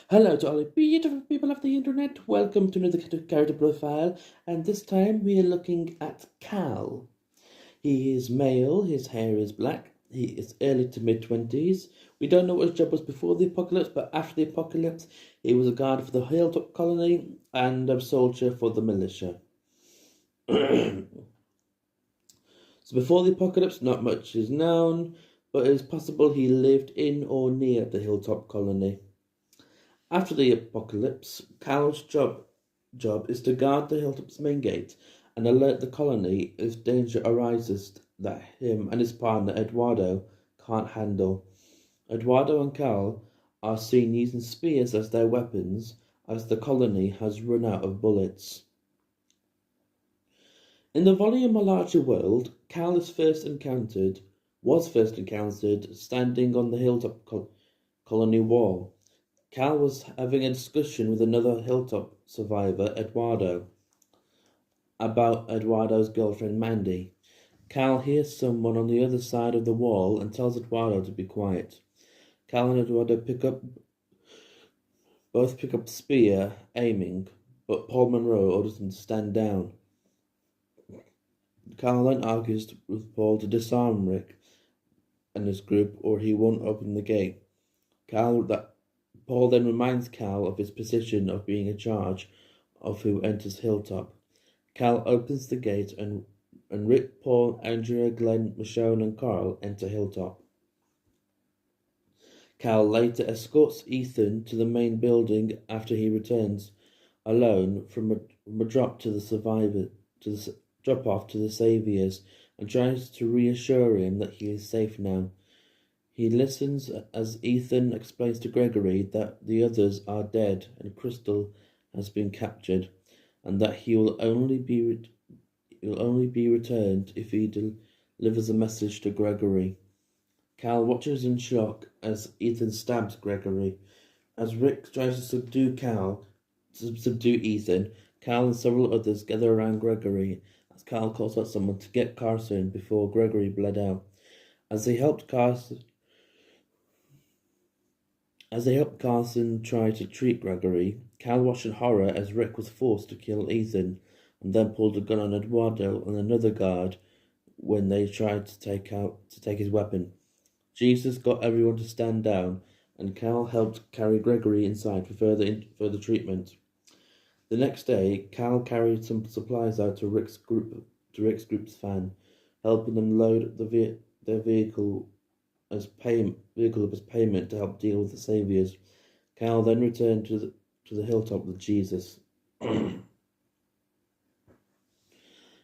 Hello to all the beautiful people of the internet. Welcome to another character profile, and this time we are looking at Cal. He is male, his hair is black, he is early to mid-20s. We don't know what his job was before the apocalypse, but after the apocalypse, he was a guard for the Hilltop colony and a soldier for the militia. So before the apocalypse, not much is known, but it is possible he lived in or near the Hilltop colony. After the apocalypse, Cal's job is to guard the Hilltop's main gate and alert the colony if danger arises that him and his partner Eduardo can't handle. Eduardo and Cal are seen using spears as their weapons as the colony has run out of bullets. In the volume A Larger World, Cal was first encountered standing on the Hilltop colony wall. Cal was having a discussion with another Hilltop survivor, Eduardo, about Eduardo's girlfriend, Mandy. Cal hears someone on the other side of the wall and tells Eduardo to be quiet. Cal and Eduardo both pick up the spear, aiming, but Paul Monroe orders them to stand down. Cal then argues with Paul to disarm Rick and his group, or he won't open the gate. Paul then reminds Cal of his position of being in charge of who enters Hilltop. Cal opens the gate and Rick, Paul, Andrea, Glenn, Michonne, and Carl enter Hilltop. Cal later escorts Ethan to the main building after he returns alone from a drop to the drop off to the Saviors and tries to reassure him that he is safe now. He listens as Ethan explains to Gregory that the others are dead and Crystal has been captured, and that he will only be returned if he delivers a message to Gregory. Cal watches in shock as Ethan stabs Gregory. As Rick tries to subdue Ethan, Cal and several others gather around Gregory as Cal calls out someone to get Carson before Gregory bled out. As they helped Carson try to treat Gregory, Cal watched in horror as Rick was forced to kill Ethan and then pulled a gun on Eduardo and another guard when they tried to take his weapon. Jesus got everyone to stand down and Cal helped carry Gregory inside for further treatment. The next day, Cal carried some supplies out to Rick's group's van, helping them load their vehicle as payment to help deal with the Saviors. Cal then returned to the Hilltop with Jesus. In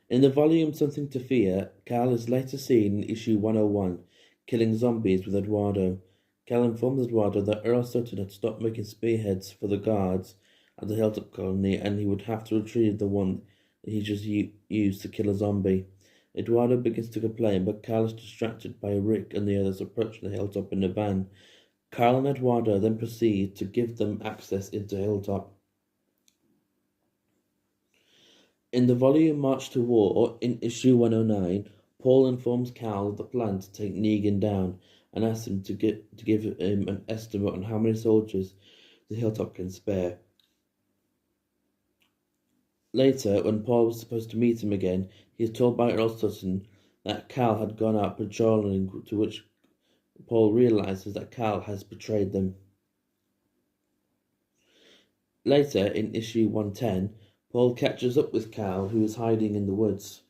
the volume Something to Fear, Cal is later seen in issue 101, killing zombies with Eduardo. Cal informs Eduardo that Earl Sutton had stopped making spearheads for the guards at the Hilltop colony and he would have to retrieve the one that he just used to kill a zombie. Eduardo begins to complain, but Cal is distracted by Rick and the others approaching the Hilltop in a van. Cal and Eduardo then proceed to give them access into Hilltop. In the volume March to War, in issue 109, Paul informs Cal of the plan to take Negan down and asks him to give him an estimate on how many soldiers the Hilltop can spare. Later, when Paul was supposed to meet him again, he is told by Earl Sutton that Cal had gone out patrolling, to which Paul realizes that Cal has betrayed them. Later, in issue 110, Paul catches up with Cal, who is hiding in the woods.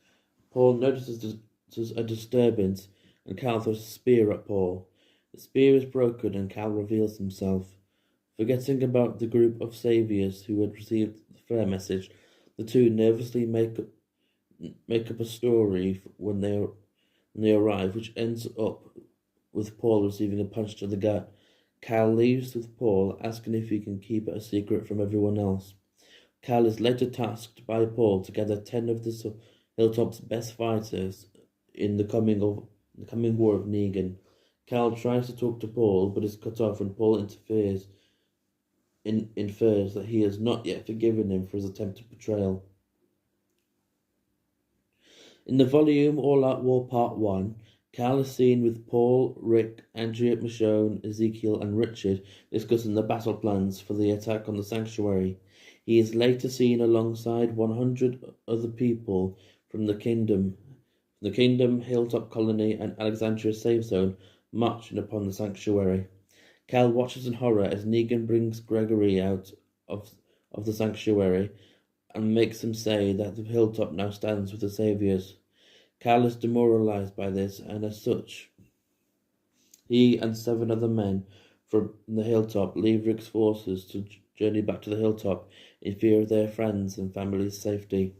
Paul notices a disturbance, and Cal throws a spear at Paul. The spear is broken, and Cal reveals himself. Forgetting about the group of saviors who had received the fair message, the two nervously make up a story when they arrive, which ends up with Paul receiving a punch to the gut. Cal leaves with Paul, asking if he can keep it a secret from everyone else. Cal is later tasked by Paul to gather 10 of the Hilltop's best fighters in the coming war of Negan. Cal tries to talk to Paul, but is cut off when Paul infers that he has not yet forgiven him for his attempted betrayal. In the volume All Out War Part 1, Cal is seen with Paul, Rick, Andrea, Michonne, Ezekiel, and Richard discussing the battle plans for the attack on the sanctuary. He is later seen alongside 100 other people from the Kingdom, Hilltop Colony, and Alexandria Safe Zone marching upon the sanctuary. Cal watches in horror as Negan brings Gregory out of the sanctuary and makes him say that the Hilltop now stands with the Saviors. Cal is demoralized by this, and as such, he and 7 other men from the Hilltop leave Rick's forces to journey back to the Hilltop in fear of their friends' and family's safety.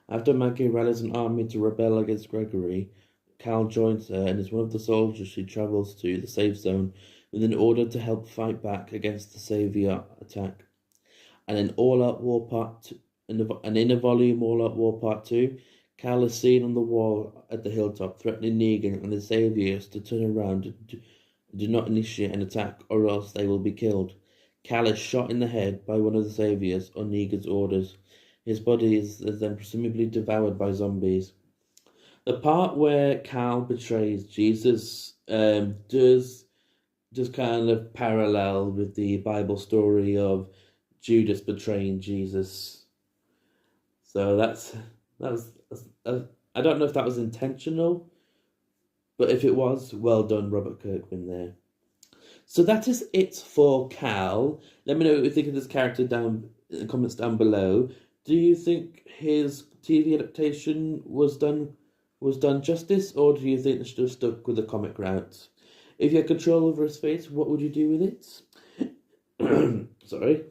After Maggie rallies an army to rebel against Gregory, Cal joins her and is one of the soldiers she travels to the safe zone with an order to help fight back against the Savior attack. And in All-Out War Part 2, in a volume All-Out War Part 2, Cal is seen on the wall at the Hilltop, threatening Negan and the Saviors to turn around and do not initiate an attack, or else they will be killed. Cal is shot in the head by one of the Saviors on Negan's orders. His body is then presumably devoured by zombies. The part where Cal betrays Jesus does kind of parallel with the Bible story of Judas betraying Jesus. So that's I don't know if that was intentional, but if it was, well done, Robert Kirkman there. So that is it for Cal. Let me know what you think of this character down in the comments down below. Do you think his TV adaptation was done justice, or do you think they should have stuck with the comic route? If you had control over his fate, what would you do with it? Sorry.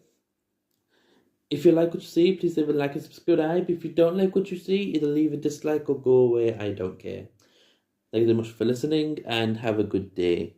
If you like what you see, please leave a like and subscribe. If you don't like what you see, either leave a dislike or go away. I don't care. Thank you very much for listening, and have a good day.